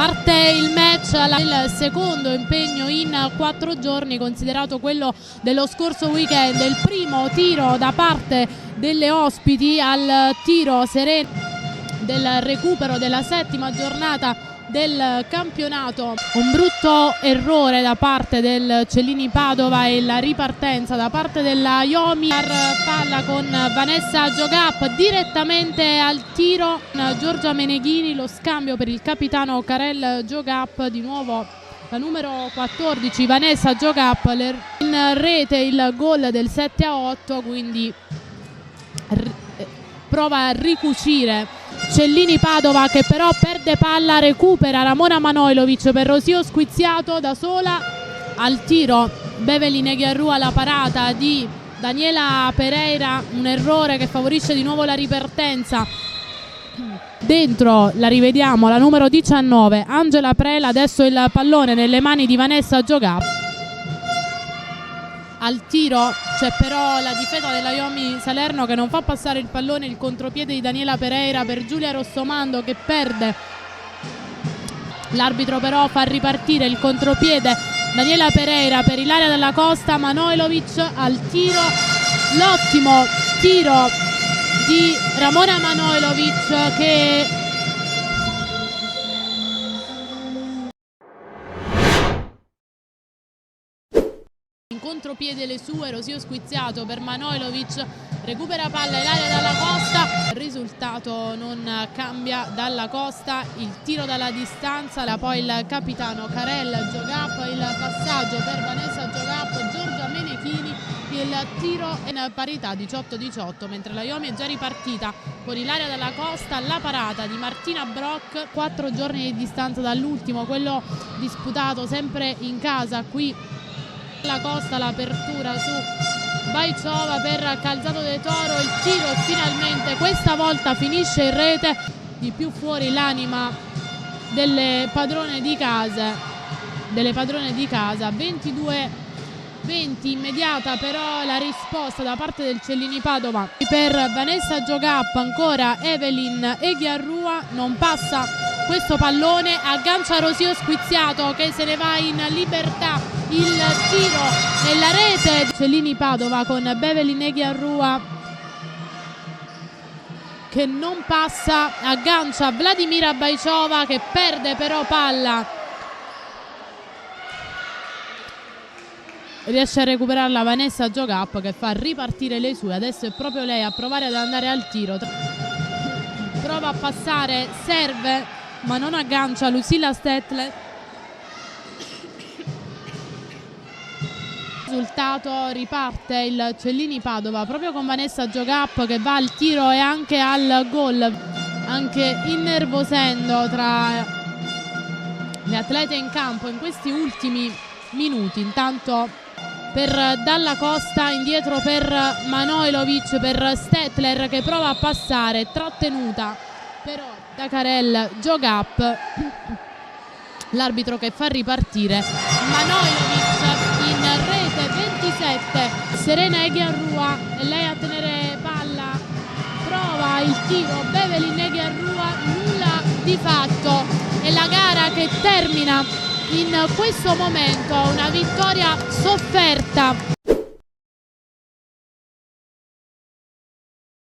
Parte il match, il secondo impegno in 4 giorni, considerato quello dello scorso weekend. Il primo tiro da parte delle ospiti al tiro sereno del recupero della 7ª giornata del campionato. Un brutto errore da parte del Cellini Padova e la ripartenza da parte della Iomi. Palla con Vanessa Giogap direttamente al tiro. Giorgia Meneghini, lo scambio per il capitano Karel Giogap, di nuovo la numero 14 Vanessa Giogap, in rete il gol del 7-8, quindi prova a ricucire Cellini Padova, che però perde palla, recupera Ramona Manojlovic per Rosio Squiziato da sola al tiro. Beverly Neghiarrua, la parata di Daniela Pereira, un errore che favorisce di nuovo la ripartenza. Dentro la rivediamo, la numero 19 Angela Prela, adesso il pallone nelle mani di Vanessa Giogap. Al tiro c'è però la difesa della Iomi Salerno che non fa passare il pallone, il contropiede di Daniela Pereira per Giulia Rossomando che perde. L'arbitro però fa ripartire il contropiede Daniela Pereira per Ilaria Dalla Costa. Manojlovic al tiro, l'ottimo tiro di Ramona Manojlovic che in contropiede le sue. Rosio Squiziato per Manojlovic, recupera palla Ilaria Dalla Costa, il risultato non cambia. Dalla Costa, il tiro dalla distanza, poi il capitano Karel Giogap, il passaggio per Vanessa Giogap, Giorgia Menechini, il tiro in parità 18-18, mentre la Iomi è già ripartita con Ilaria Dalla Costa, la parata di Martina Brock. 4 giorni di distanza dall'ultimo, quello disputato sempre in casa. Qui Dalla Costa, l'apertura su Bajcova per Calzato de Toro, il tiro finalmente questa volta finisce in rete. Di più fuori l'anima delle padrone di casa, 22-20, immediata però la risposta da parte del Cellini Padova per Vanessa Giogap. Ancora Evelyn Eghiarrua, non passa questo pallone, aggancia Rosio Squiziato che se ne va in libertà, il tiro nella rete. Cellini Padova con Beverly Neghiarrua che non passa, aggancia Vladimira Bajcova che perde però palla, riesce a recuperarla Vanessa Giogap che fa ripartire le sue. Adesso è proprio lei a provare ad andare al tiro, prova a passare, serve ma non aggancia Lucilla Stettler. Risultato, riparte il Cellini Padova proprio con Vanessa Giogap che va al tiro e anche al gol, anche innervosendo tra le atlete in campo in questi ultimi minuti. Intanto per Dalla Costa, indietro per Manojlovic, per Stettler che prova a passare, trattenuta però da Karel Giogap. L'arbitro che fa ripartire Manojlovic in rete, 27. Serena Eghiarrua, e lei a tenere palla, prova il tiro Beverly Eghiarrua, nulla di fatto. E la gara che termina in questo momento, una vittoria sofferta